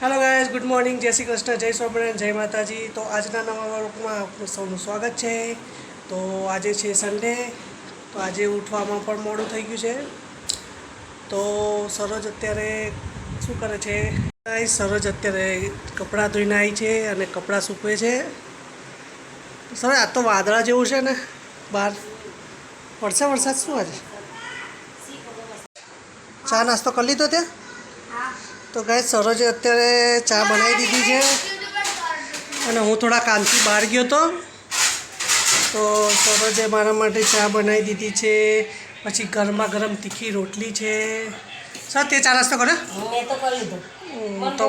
Hello guys, good morning, જય શ્રી કૃષ્ણ, જય સ્વામિનારાયણ, જય માતાજી. તો આજના નવા વ્લોગમાં આપનું સૌનું સ્વાગત છે. તો આજે છે સન્ડે, તો આજે ઉઠવામાં પણ મોડું થઈ ગયું છે. તો સરોજ અત્યારે શું કરે છે? સરોજ અત્યારે કપડાં ધોઈને આવી છે અને કપડાં સૂકવે છે. સર આ તો વાદળા જેવું છે ને બહાર, પડશે વરસાદ શું આજે? ચા નાસ્તો કરી લીધો ત્યાં? તો ગાઈસ સરોજે અત્યારે ચા બનાવી દીધી છે અને હું થોડા કામથી બહાર ગયો હતો, તો સરોજે મારા માટે ચા બનાવી દીધી છે. પછી ગરમા ગરમ તીખી રોટલી છે. સર તે ચા નાસ્તો કરે? મેં તો કરી લીધો. તો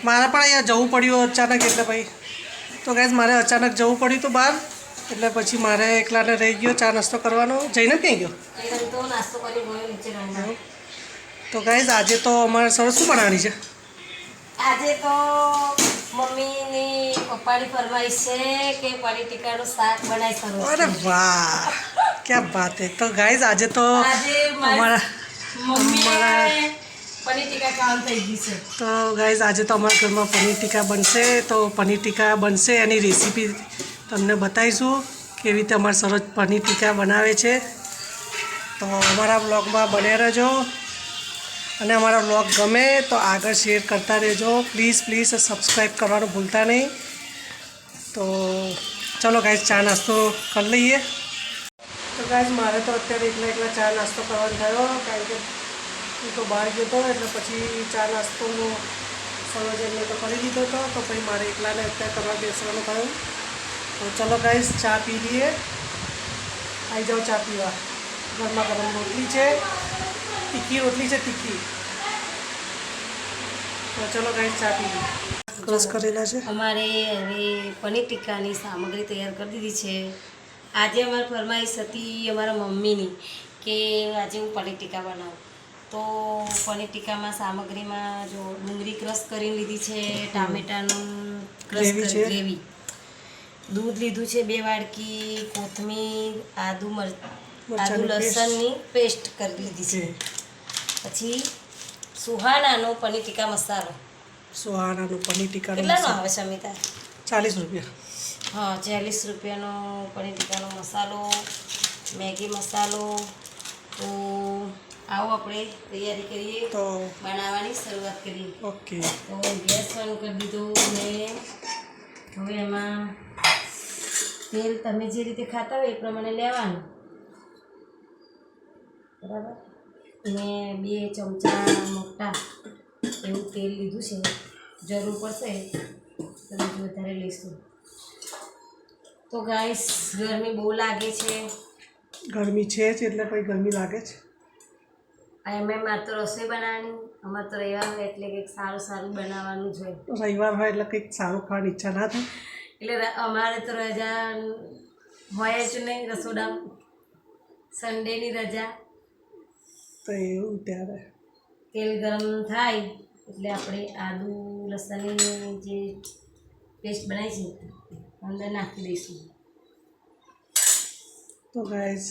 મારે પણ અહીંયા જવું પડ્યું અચાનક, એટલે ભાઈ તો ગાઈસ મારે અચાનક જવું પડ્યું હતું બહાર, એટલે પછી મારે એકલાને રહી ગયો ચા નાસ્તો કરવાનો. જઈને ક્યાં ગયો? તો નાસ્તો કરી ગયો નીચે રમવા. તો ગાઈસ આજે તો અમારે સરસ શું બનાવવાની છે? આજે તો મમ્મીની પપ્પાની ફરમાઈશ છે કે પનીર ટીકાનું શાક બનાવી સરસ. અરે વાહ, ક્યાં બાત હે. તો ગાઈસ આજે તો આજે અમારા પનીર ટીકા ખાવાનું થઈ ગયું છે. તો ગાઈઝ આજે તો અમારા ઘરમાં પનીર ટીકા બનશે. તો પનીર ટીકા બનશે, એની રેસીપી તમને બતાવીશું કેવી રીતે અમારા સરોજ પનીર ટીકા બનાવે છે. તો અમારા બ્લોગમાં બન્યા રહેજો અને અમારા બ્લોગ ગમે તો આગળ શેર કરતા રહેજો. પ્લીઝ સબસ્ક્રાઈબ કરવાનું ભૂલતા નહીં. તો ચલો ગાઈઝ ચા નાસ્તો કરી લઈએ. તો ગાઈઝ મારે તો અત્યારે એકલા ચા નાસ્તો કરવાનો થયો, કારણ કે હું તો બહાર ગયો હતો, એટલે પછી ચા નાસ્તો સરોજ એમને તો કરી દીધો હતો, તો પછી મારે એકલાને અત્યારે કરવા બેસવાનું થયું. તો ચલો ગાઈઝ ચા પી લઈએ. આવી જાઓ ચા પીવા. ગરમા ગરમ રોટલી છે, તીખી રોટલી છે, તીખી. તો ચલો ગાઈઝ ચા પી લઈએ. ક્રશ કરેલા છે. અમારે હવે પનીર ટીકાની સામગ્રી તૈયાર કરી દીધી છે. આજે અમારી ફરમાઈશ હતી અમારા મમ્મીની કે આજે હું પનીર ટીકા બનાવું. તો પનીર ટીકામાં સામગ્રીમાં જો ડુંગળી ક્રશ કરીને લીધી છે, ટામેટાનું ક્રશ ગ્રેવી, દૂધ લીધું છે 2 વાડકી, કોથમીર, આદુ લસણની પેસ્ટ કરી લીધી છે. પછી સુહાનાનો પનીર ટીકા મસાલો. સુહાનાનો પનીર ટીકા કેટલાનો આવે છે અમિતા? 40 રૂપિયા. હા, 40 રૂપિયાનો પનીર ટીકાનો મસાલો, મેગી મસાલો. તો આવો આપણે તૈયારી કરીએ, તો બનાવવાની શરૂઆત કરીએ. ઓકે. તો ગેસ ચાલુ કરી દીધો ને હવે એમાં તેલ તમે જે રીતે ખાતા હોય એ પ્રમાણે લેવાનું, બરાબર. ને 2 ચમચા મોટા એવું તેલ લીધું છે. જરૂર પડશે તો બીજું વધારે લઈશું. તો ગાઈસ ગરમી બહુ લાગે છે. ગરમી છે જ, એટલે પછી ગરમી લાગે છે. એમ મારે તો રસોઈ બનાવવાની, અમારે તો રવિવાર હોય એટલે કંઈક સારું બનાવવાનું જ હોય. રવિવાર હોય એટલે કંઈક સારું ખાવાની ઈચ્છા ના થાય, એટલે અમારે તો રજા હોય જ નહીં રસોડામાં, સન્ડેની રજા. તો એવું ત્યારે તેલ ગરમ થાય એટલે આપણે આદુ લસણની જે પેસ્ટ બનાવી છે અંદર નાખી દઈશું. તો ગાઈઝ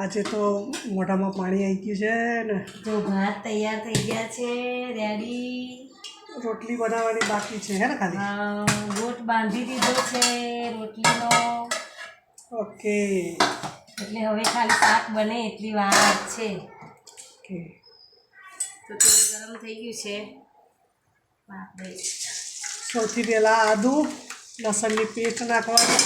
આજે તો મોઢામાં પાણી આવી ગયું છે ને. તો ભાત તૈયાર થઈ ગયા છે, રેડી. રોટલી બનાવવાની બાકી છે, હે ને? ખાલી લોટ બાંધી દીધો છે રોટલીનો. ઓકે. એટલે હવે ખાલી શાક બને એટલી વાર છે. ઓકે. તો તેલ ગરમ થઈ ગયું છે. આપણે સૌથી પહેલાં આદુ લસણની પેસ્ટ નાખવાની.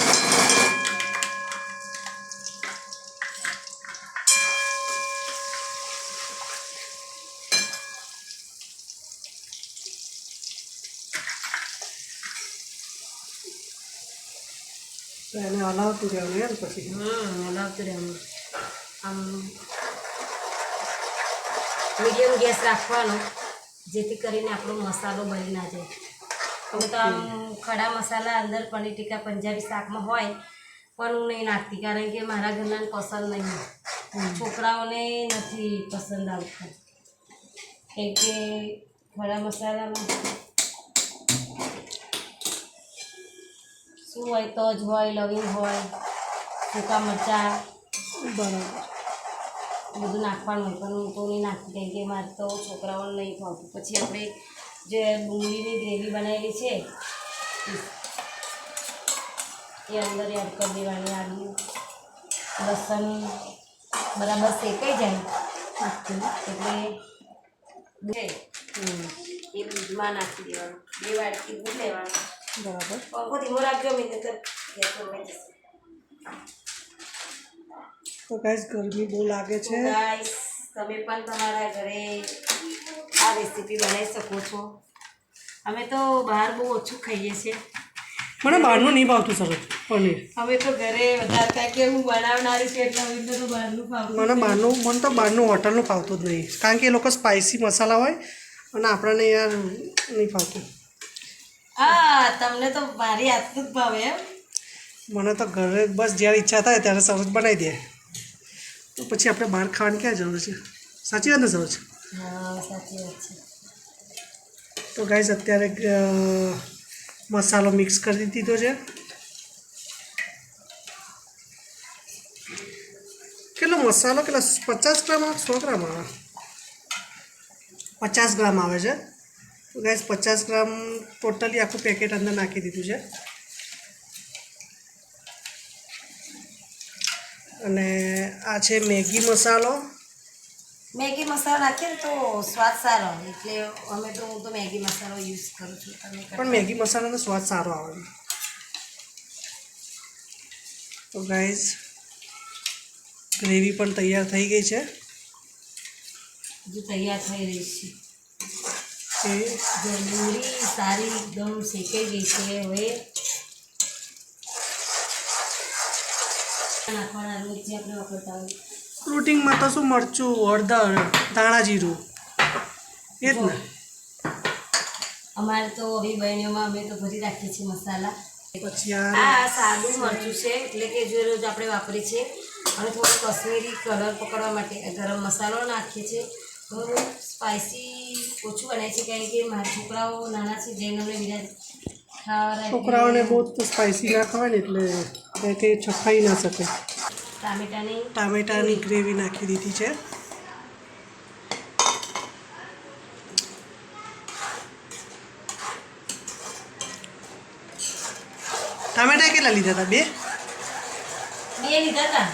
તો એને હલાવતું રહેવાનું એમ. પછી હલાવતું રહેવાનું. આમ મીડિયમ ગેસ રાખવાનો, જેથી કરીને આપણો મસાલો બળી ના જાય. હવે તો આમ ખડા મસાલા અંદર પનીર ટીકા પંજાબી શાકમાં હોય, પણ હું નહીં નાખતી, કારણ કે મારા ઘરનાને પસંદ નહીં, છોકરાઓને નથી પસંદ આવતા. કેમ કે ખડા મસાલામાં શું હોય? તજ હોય, લવિંગ હોય, સૂકા મરચાં, બરાબર બધું નાખવાનું હોય, પણ હું તો નહીં નાખતી, કેમ કે મારે તો છોકરાઓને નહીં ખાવતું. પછી આપણે જે ડુંગળીની ગ્રેવી બનાવેલી છે એ અંદર એડ કરી દેવાની. આદુ લસણ બરાબર શેકાઈ જાય એટલે એ દૂધમાં નાખી દેવાનું. 2 વાટકી દૂધ લેવાનું. બરાબર. પંખો ધીમો રાખજો મેં તો ગેસ ઓળવાઈ જશે. તો ગાઈસ ગરમી બહુ લાગે છે. ગાઈસ તમે પણ તમારા ઘરે આ રેસીપી બનાવી શકો છો. અમે તો બહાર બહુ ઓછું ખાઈએ છીએ. મને બહારનું નહીં ભાવતું સરોજ પનીર. અમે તો ઘરે વધારે કાંઈ કે હું બનાવનારી છું એટલે અમે તો બહારનું ખાવું. મને તો બહારનું હોટલનું ફાવતું જ નહીં, કારણ કે એ લોકો સ્પાઇસી મસાલા હોય અને આપણને યાર નહીં ફાવતું. હા, તમને તો મારી હાથનું જ ભાવે એમ? મને તો ઘરે બસ જ્યારે ઈચ્છા થાય ત્યારે સરોજ બનાવી દે, તો પછી આપણે બહાર ખાવાની ક્યાં જરૂર છે? સાચી વાત ને સરોજ? હા, સાચી વાત છે. તો ગાઈસ અત્યારે મસાલો મિક્સ કરી દીધો છે. કેટલો મસાલો? કેટલા 50 ગ્રામ આવે? 100 ગ્રામ આવે? 50 ગ્રામ આવે છે. તો ગાઈસ 50 ગ્રામ ટોટલી આખું પેકેટ અંદર નાખી દીધું છે. અને આ છે મેગી મસાલો. મેગી મસાલો નાખીએ ને તો સ્વાદ સારો આવે એટલે હું તો મેગી મસાલો યુઝ કરું છું. તમે પણ મેગી મસાલાનો સ્વાદ સારો આવે. તો ગાઈસ ગ્રેવી પણ તૈયાર થઈ ગઈ છે. હજુ તૈયાર થઈ રહી છે. એ જે ડુંગળી સારી એકદમ શેકાઈ ગઈ છે. હવે નાખવાના રોજ જે આપણે વાપરતા હોય રૂટિંગમાં તો શું મરચું, હળદર, ધાણા જીરું એ જ ને. અમારે તો હવે બહેનોમાં અમે તો ભરી રાખીએ છીએ મસાલા. પછી આ સાદું મરચું છે એટલે કે જે રોજ આપણે વાપરીએ છીએ. અને થોડો કશ્મીરી કલર પકડવા માટે ગરમ મસાલો નાખીએ છીએ. તો સ્પાઇસી ઓછું બનાવીએ છીએ કારણ કે મારા છોકરાઓ નાના છે જેને અમને બીજા ખાવાના છોકરાઓને બહુ સ્પાઇસી ના ખવાય ને એટલે કે ખાઈ ના શકે. ટામેટાની ગ્રેવી નાખી દીધી છે. ટામેટા કેટલા લીધા હતા? 2 લીધા હતા.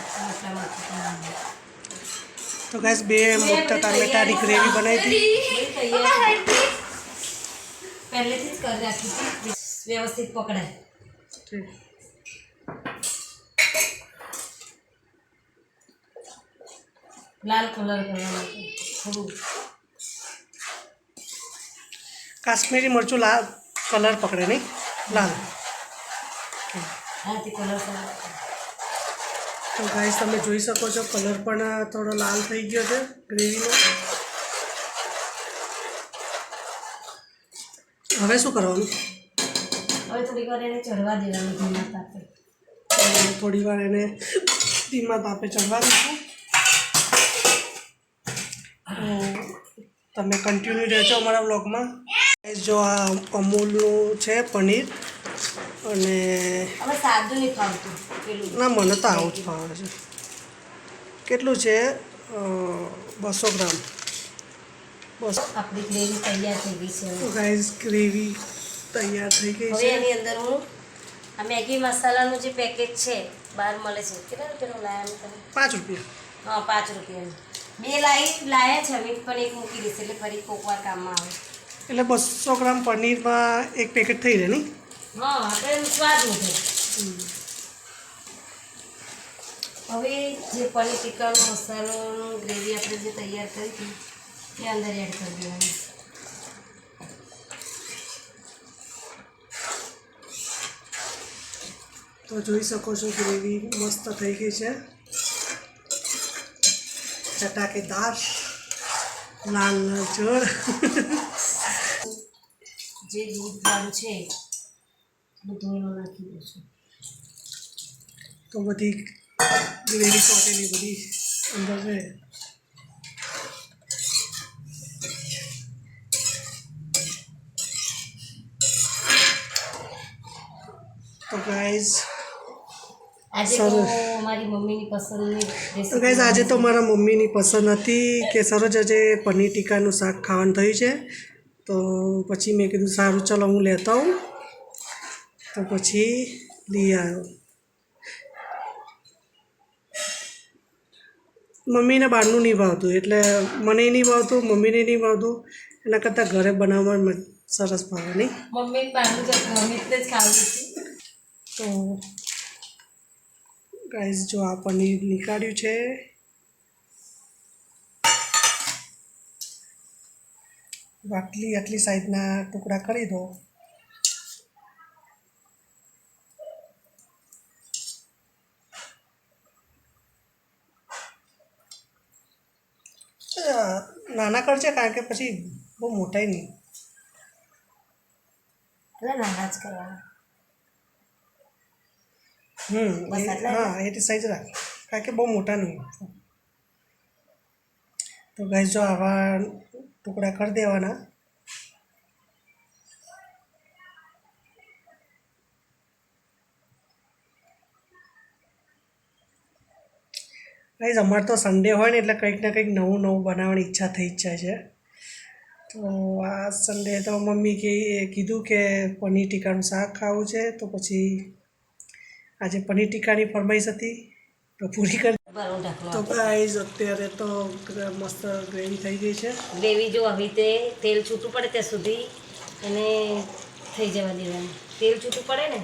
તો ગાઈસ 2 મોટા ટામેટાની ગ્રેવી બનાવી હતી. પહેલેથી જ કરી રાખી હતી, વ્યવસ્થિત પકડાય. લાલ કલર કરવા માટે થોડું કાશ્મીરી મરચું લાલ કલર પકડે નહીં? લાલ. હા, તે કલર સારો. તો ગાઈસ તમે જોઈ શકો છો કલર પણ થોડો લાલ થઈ ગયો છે ગ્રેવીનો. હવે શું કરવાનું? હવે થોડીક વાર એને ચડવા દેવાનું ધીમા તાપે. થોડી વાર એને ધીમા તાપે ચડવા દઈશું. તમે કન્ટિન્યુ રહેજો અમારા બ્લોગમાં. જો આ અમૂલનું છે પનીર અને હવે સાદું નહીં ખાવતું પેલું. ના, મને તો આવું જ ભાવે છે. કેટલું છે? 200 ગ્રામ. બસ આપણી ગ્રેવી તૈયાર થઈ ગઈ છે. તો ગાઈસ ગ્રેવી તૈયાર થઈ ગઈ હવે છે. એની અંદર હું આ મેગી મસાલાનું જે પેકેટ છે બહાર મળે છે. કેટલા રૂપિયાનું લાયા તમે? 5 રૂપિયા. હા, 5 રૂપિયાનું. 2 લાયા છે અમે, પણ એક મૂકી દઈશ એટલે ફરી કોકવાર કામમાં આવે. એટલે 200 ગ્રામ પનીરમાં એક પેકેટ થઈ રહે નહીં? હા, આપણે સ્વાદ વધે. હવે જે પનીર ટીક્કાનો મસાલોનું ગ્રેવી આપણે જે તૈયાર કરી હતી એ અંદર એડ કરી દેવાની. તો જોઈ શકો છો ગ્રેવી મસ્ત થઈ ગઈ છે. ચટાકેદાર લાલ જળ. જે દૂધવાળું છે દૂધનું નાખી દઈશું. તો બધી ગ્રેવી ચોટેલી બધી અંદર છે. તો ગાઈઝ આજે તો મારી મમ્મીની પસંદની તો રેસીપી. ગાઈઝ આજે તો મારા મમ્મીની પસંદ હતી કે સરોજ આજે પનીર ટીકાનું શાક ખાવાનું થયું છે. તો પછી મેં કીધું સારું ચલો હું લેતા આવું, તો પછી લઈ આવ્યો. મમ્મીને બહારનું નહીં ભાવતું, એટલે મને નહીં ભાવતું, મમ્મીને નહીં ભાવતું, એના કરતાં ઘરે બનાવવામાં સરસ ભાવે નહીં. મમ્મી બહારનું મમ્મી જ ખાવું છે. તો ગાઈસ જો આ પનીર નીકાળ્યું છે, આટલી સાઈઝના ટુકડા કરી દો. નાના કરજે, કારણ કે પછી બહુ મોટાય નહીં. એટલે નાના જ કરવાના. હા એટલી સાઈઝ રાખ, કારણ કે બહુ મોટા નહીં. તો ગાઈસ જો આવા ટુકડા કરી દેવાના. ગાઈસ અમારે તો સન્ડે હોય ને એટલે કંઈક ને કંઈક નવું બનાવવાની ઈચ્છા થઈ જ જાય છે. તો આ સન્ડે તો મમ્મી કીધું કે પનીર ટીકાનું શાક ખાવું છે, તો પછી આજે પનીર ટીકાની ફરમાઈશ હતી તો પૂરી કરી. તો ગાઈસ અત્યારે તો મસ્ત ગ્રેવી થઈ ગઈ છે. ગ્રેવી જો આવી રીતે તેલ છૂટું પડે ત્યાં સુધી એને થઈ જવા દેવાનું. તેલ છૂટું પડે ને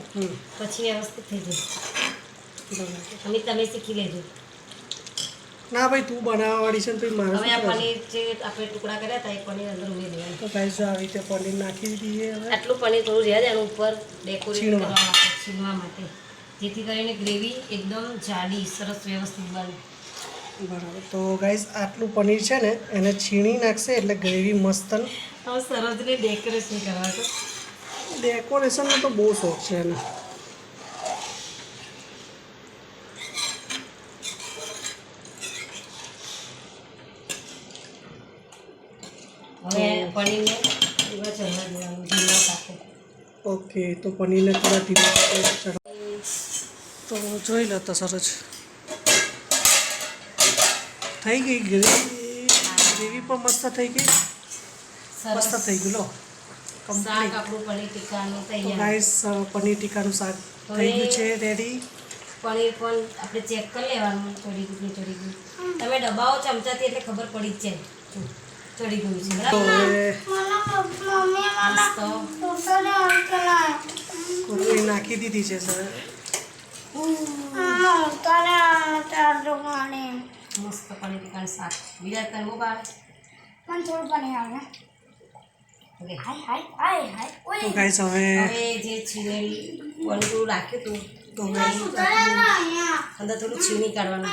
પછી વ્યવસ્થિત થઈ જાય. અમે તમે શીખી લેજો. ના ભાઈ તું બનાવવાવાળી છે ને પછી મારે હવે આ પનીર જે આપણે ટુકડા કર્યા હતા એ પનીર અંદર ઉમેરી દેવાનું. તો ગાઈસ આવી રીતે પનીર નાખી દઈએ. હવે આટલું પનીર થોડું રહ્યા જાય ઉપર ડેકોરેટ કરવા માટે, છીણવા માટે, જેથી કરીને ગ્રેવી એકદમ જાડી સરસ વ્યવસ્થિત બને. બરાબર. તો ગાઈસ આટલું પનીર છે ને એને છીણી નાખશે એટલે ગ્રેવી મસ્ત. હવે સરસને ડેકોરેશન કરવા તો ડેકોરેશનનો તો બહુ શોખ છે એને. હવે પનીરને એવા ચડવા દેવાનું ધીમા તાપે. ઓકે, તો પનીરને થોડા ધીમા ચડાવ. તો જોઈ લો તો સરસ થઈ ગઈ ગ્રેવી પણ મસ્ત થઈ ગઈ, મસ્ત થઈ ગયું. લો શાક આપણું પનીર ટીકાનું તૈયાર. ગાઈસ પનીર ટીકાનું શાક થઈ ગયું છે રેડી. પનીર પણ આપણે ચેક કરી લેવાનું ચડી ગયું ચડી ગયું. તમે દબાવો ચમચાથી એટલે ખબર પડી જ જાય ચડી ગયું છે. તો હવે કોથળી નાખી દીધી છે સર. મસ્ત પનીર ટીકાનું શાક. બીજા તને બહુ ભાવે. તો ગાઈસ હવે જે છીણેલી પનીર રાખ્યું હતું તો અંદર થોડું છીણી કાઢવાનું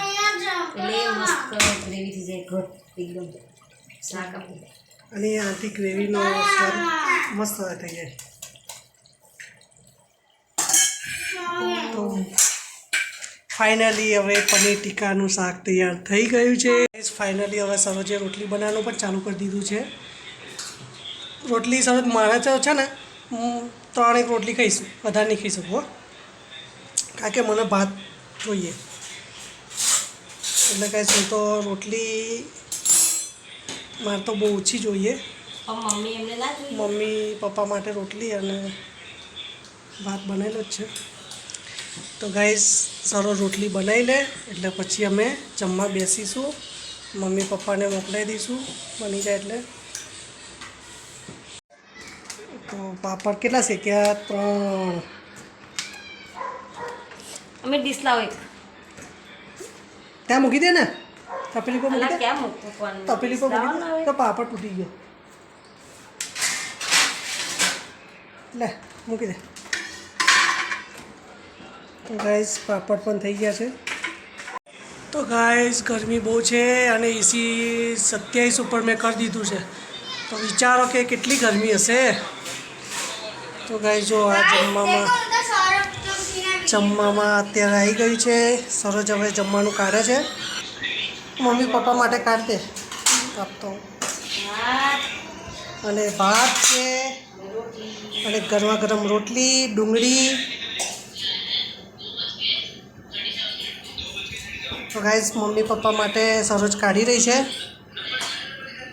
એટલે મસ્ત ગ્રેવી થઈ જાય ઘટ એકદમ શાક આપણું. અને આથી ગ્રેવીનો સ્વાદ મસ્ત થઈ જાય. તો ફાઇનલી હવે પનીર ટીકાનું શાક તૈયાર થઈ ગયું છે. ફાઇનલી હવે સરોજે રોટલી બનાવવાનું પણ ચાલુ કરી દીધું છે. રોટલી સરોજ મારે તો છે ને હું 3 રોટલી ખાઈશ, વધારે નહીં ખાઈ શકું, કારણ કે મને ભાત જોઈએ. એટલે કાંઈ શું તો રોટલી મારે તો બહુ ઓછી જોઈએ. મમ્મી એમને ના જોઈએ. મમ્મી પપ્પા માટે રોટલી અને ભાત બનેલો જ છે. તો ગાઈસ સરો રોટલી બનાવી લે એટલે પછી અમે જમવા બેસીશું. મમ્મી પપ્પાને મોકલાવી દઈશું બની જાય એટલે. તો પાપડ કેટલા શેક્યા? 3. અમે ડીશ લાવો એક. ત્યાં મૂકી દે ને, તપેલી પર મૂકી દે. ક્યાં મૂકવું પણ તપેલી પર મૂકી દે તો પાપડ તૂટી ગયો. લે મૂકી દે. તો ગાઈસ પાપડ પણ થઈ ગયા છે. તો ગાઈસ ગરમી બહુ છે અને એસી 27 ઉપર મેં કરી દીધું છે. તો વિચારો કે કેટલી ગરમી હશે. તો ગાઈસ જો આ જમવામાં અત્યારે આવી ગયું છે. સરોજ હવે જમવાનું કાઢે છે. મમ્મી પપ્પા માટે કાઢ દે કાપતો. અને ભાત છે અને ગરમા ગરમ રોટલી, ડુંગળી. તો ગાઈસ મમ્મી પપ્પા માટે સરોજ કાઢી રહી છે.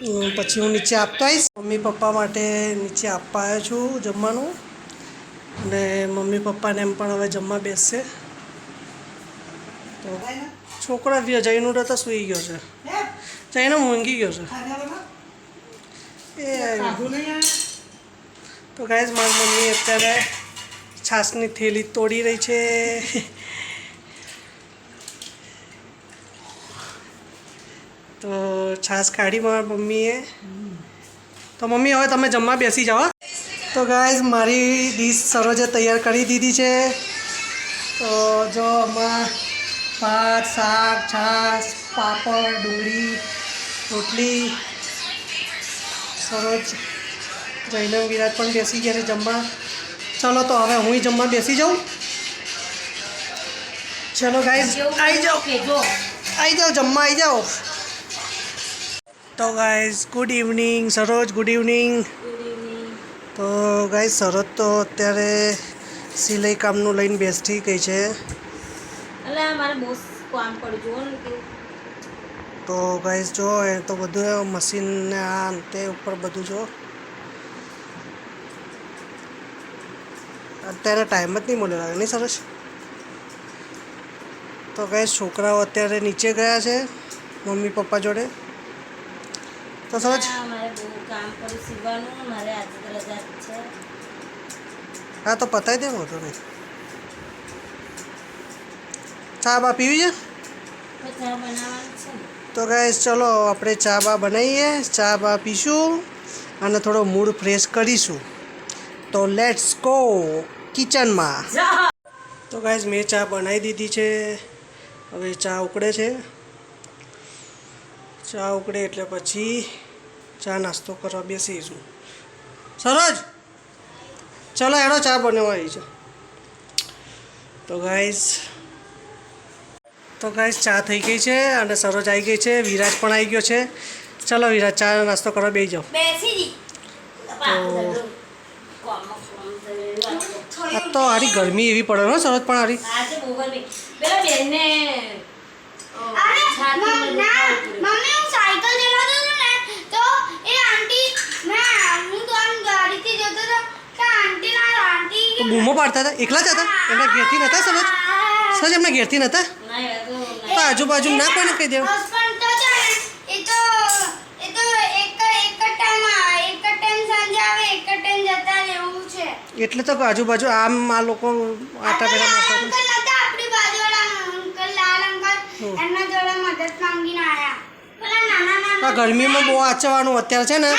પછી હું નીચે આપતો આવીશ. મમ્મી પપ્પા માટે નીચે આપવા આવ્યો છું જમવાનું, અને મમ્મી પપ્પાને એમ પણ હવે જમવા બેસશે. તો છોકરા જઈનું તો સૂઈ ગયો છે, જઈને ઊંઘી ગયો છે એ. તો ગાઈઝ મારી મમ્મી અત્યારે છાશની થેલી તોડી રહી છે. તો છાશ કાઢી મારા મમ્મીએ. તો મમ્મી હવે તમે જમવા બેસી જાઓ. તો ગાઈઝ મારી ડીશ સરોજે તૈયાર કરી દીધી છે. તો જો આમાં ભાત, શાક, છાશ, પાપડ, ડુંગળી, રોટલી. સરોજ, જઈને વિરાટ પણ બેસી ગયા છે જમવા. ચલો તો હવે હું જમવા બેસી જાઉં. ચલો ગાઈઝ આવી જાઓ, આવી જાઓ, જમવા આવી જાઓ. તો ગાઈઝ ગુડ ઇવનિંગ સરોજ, ગુડ ઇવનિંગ. તો ગાઈઝ સરોજ તો અત્યારે સિલાઈ કામનું લઈને બેસી ગઈ છે. તો ગાઈઝ જો એ તો બધું મશીનને આ અંતે ઉપર બધું જો અત્યારે ટાઈમ જ નહીં મળ્યો લાગે નહીં સરસ. તો ગાઈઝ છોકરાઓ અત્યારે નીચે ગયા છે મમ્મી પપ્પા જોડે. તો સરસ હા તો પતાવી દે મોટો નહીં. ચા બા પીવી છે? તો ગાઈઝ ચલો આપણે ચા બા બનાવીએ, ચા બા પીશું અને થોડો મૂડ ફ્રેશ કરીશું. તો લેટ્સ ગો કિચનમાં. તો ગાઈઝ મેં ચા બનાવી દીધી છે. હવે ચા ઉકળે છે. ચા ઉકળે એટલે પછી ચા નાસ્તો કરવા બેસીશું. સરોજ ચલો એનો ચા બનાવવાની છે. તો ગાઈઝ ચા થઈ ગઈ છે અને સરોજ આવી ગઈ છે, વિરાજ પણ આવી ગયો છે. ચલો વિરાજ ચા નાસ્તો કરવા બેસી જાઓ. આ તો હારી ગરમી એવી પડે હો સરોજ, પણ હારી બૂમો પાડતા હતા. એકલા જ હતા? એમના ઘેરથી નહોતા સરોજ? સરોજ એમના ઘેરથી નહોતા? તો આજુબાજુ ના કોઈને કહી દેવું. એટલે તો આજુબાજુ આમ આ લોકો આટા પેલા મારતા હતા. ગરમીમાં બહુ આચવાનું અત્યારે છે ને.